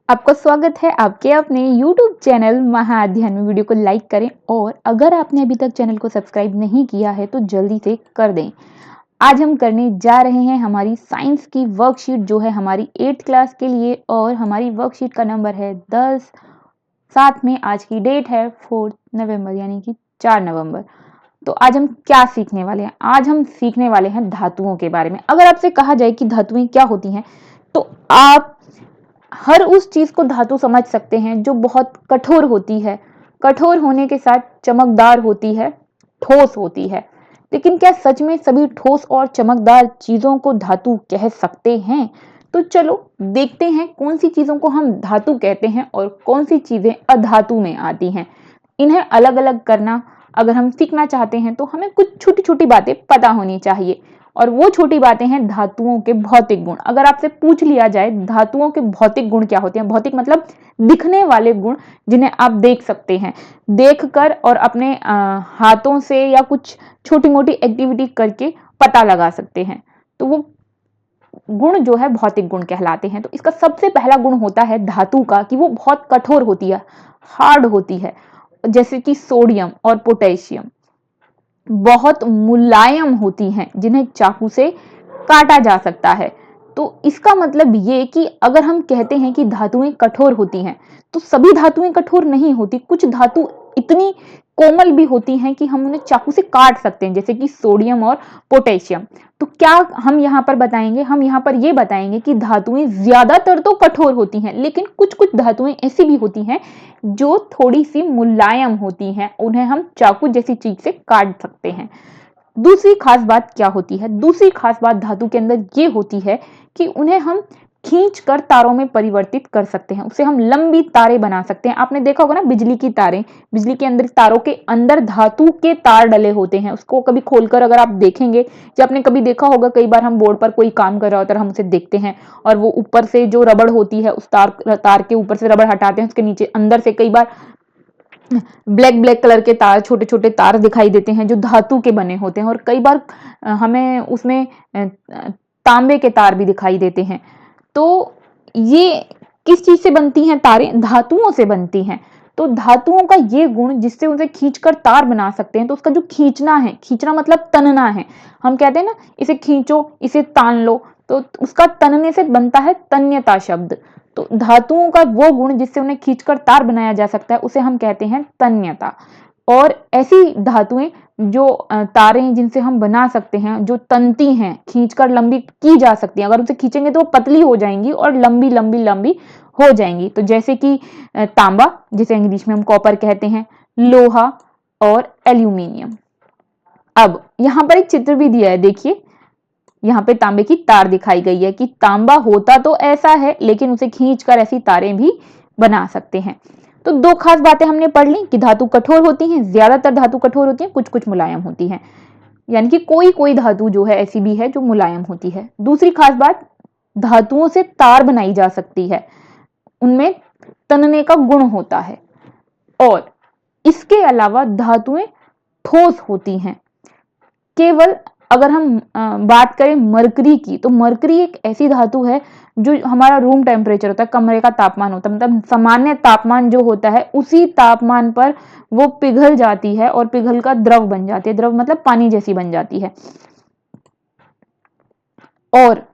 आपका स्वागत है आपके अपने YouTube चैनल महाअध्ययन में। वीडियो को लाइक करें और अगर आपने अभी तक चैनल को सब्सक्राइब नहीं किया है तो जल्दी से कर दें। आज हम करने जा रहे हैं हमारी साइंस की वर्कशीट जो है हमारी 8th क्लास के लिए और हमारी वर्कशीट का नंबर है 10। साथ में आज की डेट है 4 नवंबर यानी कि 4 नवंबर। तो आज हम क्या सीखने वाले हैं? आज हम सीखने वाले हैं धातुओं के बारे में। अगर आपसे कहा जाए कि धातुएं क्या होती हैं तो आप हर उस चीज को धातु समझ सकते हैं जो बहुत कठोर होती है, कठोर होने के साथ चमकदार होती है, ठोस होती है। लेकिन क्या सच में सभी ठोस और चमकदार चीजों को धातु कह सकते हैं? तो चलो देखते हैं कौन सी चीजों को हम धातु कहते हैं और कौन सी चीजें अधातु में आती हैं। इन्हें अलग अलग करना अगर हम सीखना चाहते हैं तो हमें कुछ छोटी छोटी बातें पता होनी चाहिए और वो छोटी बातें हैं धातुओं के भौतिक गुण। अगर आपसे पूछ लिया जाए धातुओं के भौतिक गुण क्या होते हैं, भौतिक मतलब दिखने वाले गुण जिन्हें आप देख सकते हैं, देखकर और अपने हाथों से या कुछ छोटी मोटी एक्टिविटी करके पता लगा सकते हैं, तो वो गुण जो है भौतिक गुण कहलाते हैं। तो इसका सबसे पहला गुण होता है धातु का कि वो बहुत कठोर होती है, हार्ड होती है। जैसे कि सोडियम और पोटेशियम बहुत मुलायम होती हैं जिन्हें चाकू से काटा जा सकता है। तो इसका मतलब ये कि अगर हम कहते हैं कि धातुएं कठोर होती हैं तो सभी धातुएं कठोर नहीं होती। कुछ धातु इतनी कोमल भी होती हैं कि हम उन्हें चाकू से काट सकते हैं, जैसे कि सोडियम और पोटेशियम। तो क्या हम यहाँ पर बताएंगे? हम यहाँ पर ये बताएंगे कि धातुएं ज्यादातर तो कठोर होती हैं लेकिन कुछ कुछ धातुएं ऐसी भी होती हैं जो थोड़ी सी मुलायम होती हैं, उन्हें हम चाकू जैसी चीज से काट सकते हैं। दूसरी खास बात क्या होती है? दूसरी खास बात धातु के अंदर ये होती है कि उन्हें हम खींच कर तारों में परिवर्तित कर सकते हैं, उससे हम लंबी तारें बना सकते हैं। आपने देखा होगा ना बिजली की तारें, बिजली के अंदर तारों के अंदर धातु के तार डले होते हैं। उसको कभी खोलकर अगर आप देखेंगे, या आपने कभी देखा होगा, कई बार हम बोर्ड पर कोई काम कर रहा होता है हम उसे देखते हैं और वो ऊपर से जो रबड़ होती है उस तार के ऊपर से रबड़ हटाते हैं, उसके नीचे अंदर से कई बार ब्लैक ब्लैक कलर के तार, छोटे छोटे तार दिखाई देते हैं जो धातु के बने होते हैं। और कई बार हमें उसमें तांबे के तार भी दिखाई देते हैं। तो ये किस चीज से बनती हैं तारें? धातुओं से बनती हैं। तो धातुओं का ये गुण जिससे उसे खींचकर तार बना सकते हैं, तो उसका जो खींचना है, खींचना मतलब तनना है। हम कहते हैं ना इसे खींचो, इसे तान लो, तो उसका तनने से बनता है तन्यता शब्द। तो धातुओं का वो गुण जिससे उन्हें खींचकर तार बनाया जा सकता है उसे हम कहते हैं तन्यता। और ऐसी धातुएं जो तारें जिनसे हम बना सकते हैं, जो तनती हैं, खींचकर लंबी की जा सकती हैं, अगर उसे खींचेंगे तो वो पतली हो जाएंगी और लंबी लंबी लंबी हो जाएंगी। तो जैसे कि तांबा, जिसे इंग्लिश में हम कॉपर कहते हैं, लोहा और एल्यूमिनियम। अब यहां पर एक चित्र भी दिया है, देखिए यहाँ पे तांबे की तार दिखाई गई है कि तांबा होता तो ऐसा है लेकिन उसे खींचकर ऐसी तारें भी बना सकते हैं। तो दो खास बातें हमने पढ़ ली कि धातु कठोर होती हैं, ज्यादातर धातु कठोर होती हैं, कुछ कुछ मुलायम होती हैं, यानी कि कोई कोई धातु जो है ऐसी भी है जो मुलायम होती है। दूसरी खास बात, धातुओं से तार बनाई जा सकती है, उनमें तनने का गुण होता है। और इसके अलावा धातुएं ठोस होती हैं। केवल अगर हम बात करें मरकरी की, तो मरकरी एक ऐसी धातु है जो हमारा रूम टेम्परेचर होता है, कमरे का तापमान होता है, मतलब सामान्य तापमान जो होता है उसी तापमान पर वो पिघल जाती है और पिघल कर द्रव बन जाती है। द्रव मतलब पानी जैसी बन जाती है। और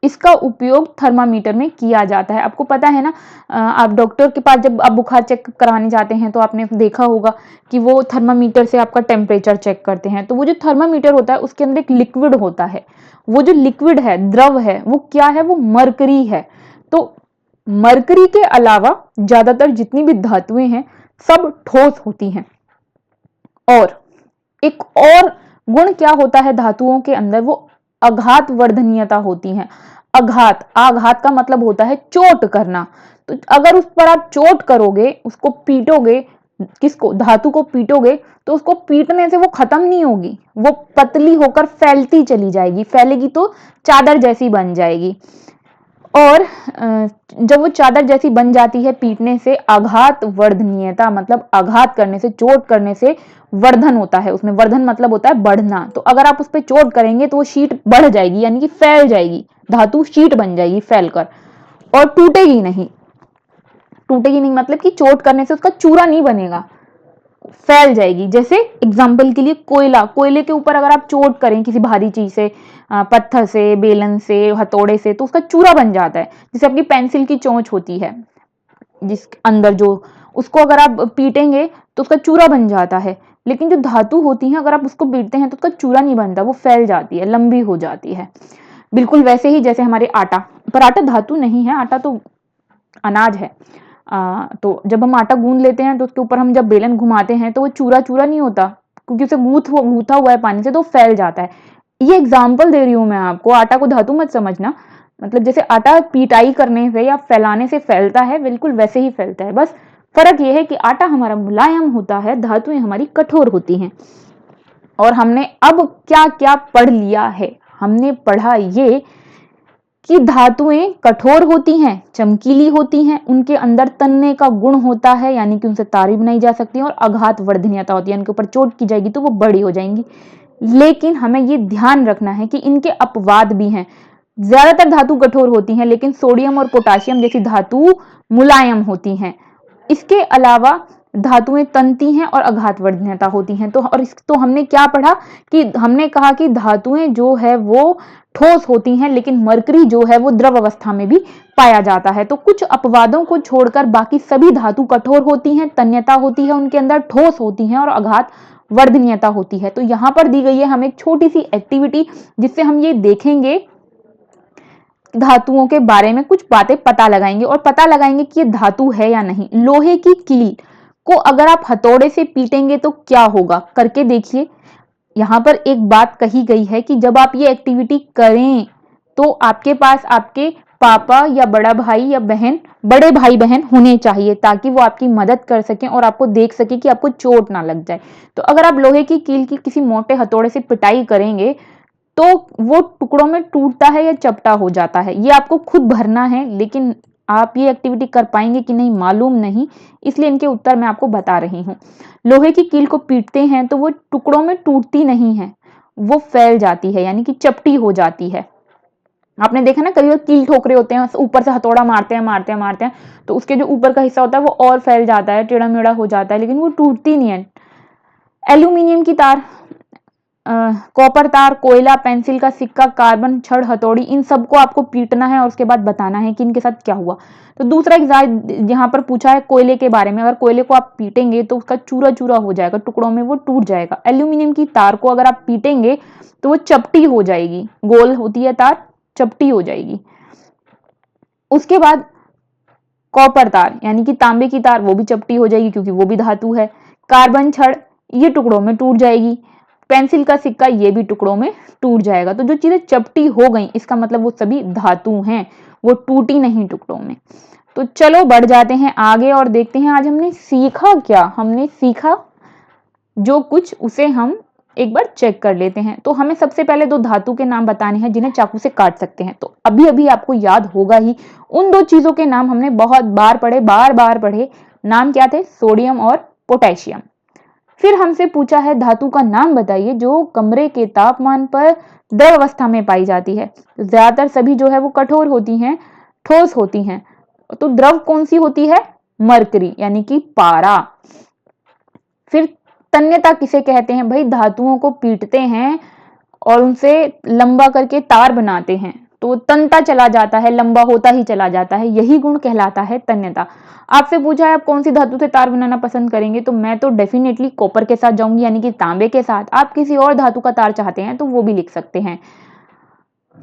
इसका उपयोग थर्मामीटर में किया जाता है। आपको पता है ना, आप डॉक्टर के पास जब आप बुखार चेक कराने जाते हैं तो आपने देखा होगा कि वो थर्मामीटर से आपका टेम्परेचर चेक करते हैं। तो वो जो थर्मामीटर होता है उसके अंदर एक लिक्विड होता है, वो जो लिक्विड है, द्रव है, वो क्या है? वो मरकरी है। तो मरकरी के अलावा ज्यादातर जितनी भी धातुएं हैं सब ठोस होती हैं। और एक और गुण क्या होता है धातुओं के अंदर? वो आघात वर्धनीयता होती है। आघात, आघात का मतलब होता है चोट करना। तो अगर उस पर आप चोट करोगे, उसको पीटोगे, किसको? धातु को पीटोगे, तो उसको पीटने से वो खत्म नहीं होगी, वो पतली होकर फैलती चली जाएगी, फैलेगी तो चादर जैसी बन जाएगी। और जब वो चादर जैसी बन जाती है पीटने से, आघात वर्धनीयता मतलब आघात करने से, चोट करने से वर्धन होता है उसमें। वर्धन मतलब होता है बढ़ना। तो अगर आप उस पर चोट करेंगे तो वो शीट बढ़ जाएगी, यानी कि फैल जाएगी, धातु शीट बन जाएगी फैलकर, और टूटेगी नहीं। टूटेगी नहीं मतलब कि चोट करने से उसका चूरा नहीं बनेगा, फैल जाएगी। जैसे एग्जाम्पल के लिए कोयला, कोयले के ऊपर अगर आप चोट करें किसी भारी चीज से, पत्थर से, बेलन से, हथौड़े से, तो उसका चूरा बन जाता है। जैसे आपकी पेंसिल की चोंच होती है जिस अंदर जो, उसको अगर आप पीटेंगे तो उसका चूरा बन जाता है। लेकिन जो धातु होती है अगर आप उसको पीटते हैं तो उसका चूरा नहीं बनता, वो फैल जाती है, लंबी हो जाती है। बिल्कुल वैसे ही जैसे हमारे आटा, पर आटा धातु नहीं है, आटा तो अनाज है। तो जब हम आटा गूंद लेते हैं तो उसके ऊपर हम जब बेलन घुमाते हैं तो वो चूरा चूरा नहीं होता, क्योंकि उसे गूथा हुआ है पानी से, तो फैल जाता है। ये एग्जाम्पल दे रही हूं मैं आपको, आटा को धातु मत समझना। मतलब जैसे आटा पीटाई करने से या फैलाने से फैलता है, बिल्कुल वैसे ही फैलता है। बस फर्क यह है कि आटा हमारा मुलायम होता है, धातुएं हमारी कठोर होती हैं। और हमने अब क्या क्या पढ़ लिया है? हमने पढ़ा ये कि धातुएं कठोर होती हैं, चमकीली होती हैं, उनके अंदर तन्ने का गुण होता है, यानी कि उनसे तारी बनाई जा सकती है, और आघात वर्धनीयता होती है, इनके ऊपर चोट की जाएगी तो वो बड़ी हो जाएंगी। लेकिन हमें ये ध्यान रखना है कि इनके अपवाद भी हैं। ज्यादातर धातु कठोर होती हैं, लेकिन सोडियम और पोटाशियम जैसी धातु मुलायम होती हैं। इसके अलावा धातुएं तनती हैं और आघात वर्धनीयता होती हैं। तो हमने क्या पढ़ा कि हमने कहा कि धातुएं जो है वो ठोस होती हैं, लेकिन मरकरी जो है वो द्रव अवस्था में भी पाया जाता है। तो कुछ अपवादों को छोड़कर बाकी सभी धातु कठोर होती हैं, तन्यता होती है उनके अंदर, ठोस होती हैं और आघात वर्धनीयता होती है। तो यहां पर दी गई है हमें एक छोटी सी एक्टिविटी, जिससे हम ये देखेंगे, धातुओं के बारे में कुछ बातें पता लगाएंगे और पता लगाएंगे कि ये धातु है या नहीं। लोहे की कील को अगर आप हथौड़े से पीटेंगे तो क्या होगा, करके देखिए। यहां पर एक बात कही गई है कि जब आप ये एक्टिविटी करें तो आपके पास आपके पापा या बड़ा भाई या बहन, बड़े भाई बहन होने चाहिए, ताकि वो आपकी मदद कर सकें और आपको देख सके कि आपको चोट ना लग जाए। तो अगर आप लोहे की कील की किसी मोटे हथौड़े से पिटाई करेंगे तो वो टुकड़ों में टूटता है या चपटा हो जाता है। ये आपको खुद भरना है, लेकिन आप ये एक्टिविटी कर पाएंगे कि नहीं मालूम नहीं, इसलिए इनके उत्तर मैं आपको बता रही हूँ। लोहे की कील को पीटते हैं तो वो टुकड़ों में टूटती नहीं है, वो फैल जाती है, यानी कि चपटी हो जाती है। आपने देखा ना, कई बार कील ठोकरे होते हैं, ऊपर से हथौड़ा मारते हैं तो उसके जो ऊपर का हिस्सा होता है वो और फैल जाता है, टेढ़ा मेढ़ा हो जाता है, लेकिन वो टूटती नहीं है। एल्यूमिनियम की तार, कॉपर तार, कोयला, पेंसिल का सिक्का, कार्बन, छड़, हथौड़ी, इन सबको आपको पीटना है और उसके बाद बताना है कि इनके साथ क्या हुआ। तो दूसरा एग्जाम यहाँ पर पूछा है कोयले के बारे में। अगर कोयले को आप पीटेंगे तो उसका चूरा चूरा हो जाएगा, टुकड़ों में वो टूट जाएगा। एल्यूमिनियम की तार को अगर आप पीटेंगे तो वो चपटी हो जाएगी, गोल होती है तार, चपटी हो जाएगी। उसके बाद कॉपर तार यानी कि तांबे की तार, वो भी चपटी हो जाएगी क्योंकि वो भी धातु है। कार्बन, छड़, ये टुकड़ों में टूट जाएगी। पेंसिल का सिक्का, ये भी टुकड़ों में टूट जाएगा। तो जो चीजें चपटी हो गई इसका मतलब वो सभी धातु हैं, वो टूटी नहीं टुकड़ों में। तो चलो बढ़ जाते हैं आगे और देखते हैं आज हमने सीखा क्या। हमने सीखा जो कुछ उसे हम एक बार चेक कर लेते हैं। तो हमें सबसे पहले दो धातु के नाम बताने हैं जिन्हें चाकू से काट सकते हैं। तो अभी अभी आपको याद होगा ही, उन दो चीजों के नाम हमने बहुत बार पढ़े, बार बार पढ़े। नाम क्या थे? सोडियम और पोटेशियम। फिर हमसे पूछा है धातु का नाम बताइए जो कमरे के तापमान पर द्रव अवस्था में पाई जाती है। तो ज्यादातर सभी जो है वो कठोर होती हैं, ठोस होती हैं। तो द्रव कौन सी होती है? मरकरी यानी कि पारा। फिर तन्यता किसे कहते हैं? भाई धातुओं को पीटते हैं और उनसे लंबा करके तार बनाते हैं तो तनता चला जाता है, लंबा होता ही चला जाता है, यही गुण कहलाता है तन्यता। आपसे पूछा है आप कौन सी धातु से तार बनाना पसंद करेंगे, तो मैं तो डेफिनेटली कॉपर के साथ जाऊंगी, यानी कि तांबे के साथ। आप किसी और धातु का तार चाहते हैं तो वो भी लिख सकते हैं।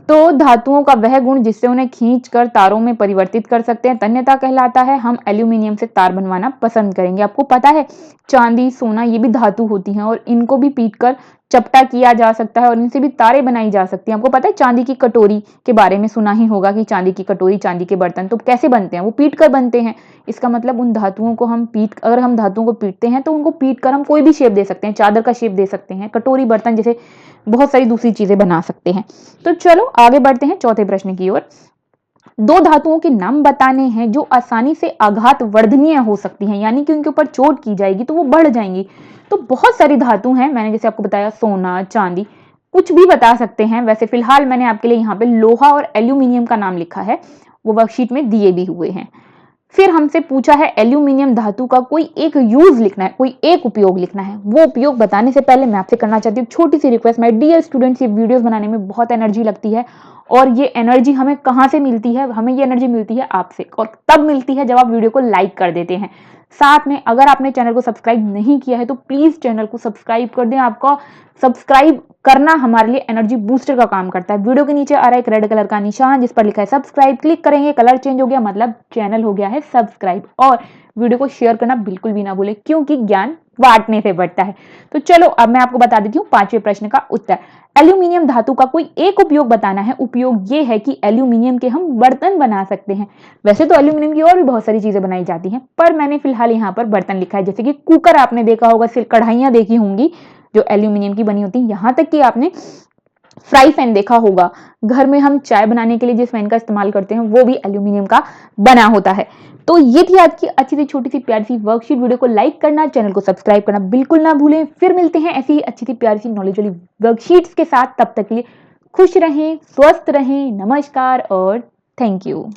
तो धातुओं का वह गुण जिससे उन्हें खींचकर तारों में परिवर्तित कर सकते हैं तन्यता कहलाता है। हम एल्यूमिनियम से तार बनवाना पसंद करेंगे। आपको पता है चांदी, सोना, ये भी धातु होती हैं और इनको भी पीटकर चपटा किया जा सकता है और इनसे भी तारें बनाई जा सकती हैं। आपको पता है चांदी की कटोरी के बारे में सुना ही होगा कि चांदी की कटोरी, चांदी के बर्तन तो कैसे बनते हैं? वो पीट कर बनते हैं। इसका मतलब उन धातुओं को अगर हम धातुओं को पीटते हैं तो उनको पीट कर हम कोई भी शेप दे सकते हैं, चादर का शेप दे सकते हैं, कटोरी, बर्तन, जैसे बहुत सारी दूसरी चीजें बना सकते हैं। तो चलो आगे बढ़ते हैं चौथे प्रश्न की ओर। दो धातुओं के नाम बताने हैं जो आसानी से आघात वर्धनीय हो सकती हैं, यानी कि उनके ऊपर चोट की जाएगी तो वो बढ़ जाएंगी। तो बहुत सारी धातु हैं, मैंने जैसे आपको बताया सोना, चांदी, कुछ भी बता सकते हैं। वैसे फिलहाल मैंने आपके लिए यहाँ पे लोहा और एल्यूमिनियम का नाम लिखा है, वो वर्कशीट में दिए भी हुए हैं। फिर हमसे पूछा है एल्यूमिनियम धातु का कोई एक यूज लिखना है, कोई एक उपयोग लिखना है। वो उपयोग बताने से पहले मैं आपसे करना चाहती हूँ छोटी सी रिक्वेस्ट। माय डियर स्टूडेंट्स, ये वीडियोस बनाने में बहुत एनर्जी लगती है और ये एनर्जी हमें कहाँ से मिलती है? हमें ये एनर्जी मिलती है आपसे, और तब मिलती है जब आप वीडियो को लाइक कर देते हैं। साथ में अगर आपने चैनल को सब्सक्राइब नहीं किया है तो प्लीज चैनल को सब्सक्राइब कर दें। आपका सब्सक्राइब करना हमारे लिए एनर्जी बूस्टर का काम करता है। वीडियो के नीचे आ रहा है एक रेड कलर का निशान जिस पर लिखा है सब्सक्राइब, क्लिक करेंगे, कलर चेंज हो गया मतलब चैनल हो गया है सब्सक्राइब। और वीडियो को शेयर करना बिल्कुल भी ना भूले क्योंकि ज्ञान बांटने से बढ़ता है। तो चलो अब मैं आपको बता देती हूँ पांचवें प्रश्न का उत्तर। एल्यूमिनियम धातु का कोई एक उपयोग बताना है। उपयोग ये है कि एल्यूमिनियम के हम बर्तन बना सकते हैं। वैसे तो एल्यूमिनियम की और भी बहुत सारी चीजें बनाई जाती हैं, पर मैंने फिलहाल यहाँ पर बर्तन लिखा है। जैसे कि कुकर आपने देखा होगा, सिर्फ कढ़ाइयां देखी होंगी जो एल्यूमिनियम की बनी होती है, यहाँ तक कि आपने फ्राई पैन देखा होगा। घर में हम चाय बनाने के लिए जिस पैन का इस्तेमाल करते हैं वो भी एल्यूमिनियम का बना होता है। तो ये थी आज की अच्छी सी छोटी सी प्यारी सी वर्कशीट। वीडियो को लाइक करना, चैनल को सब्सक्राइब करना बिल्कुल ना भूलें। फिर मिलते हैं ऐसी ही अच्छी सी प्यारी सी नॉलेज वाली वर्कशीट्स के साथ। तब तक के लिए खुश रहें, स्वस्थ रहें, नमस्कार और थैंक यू।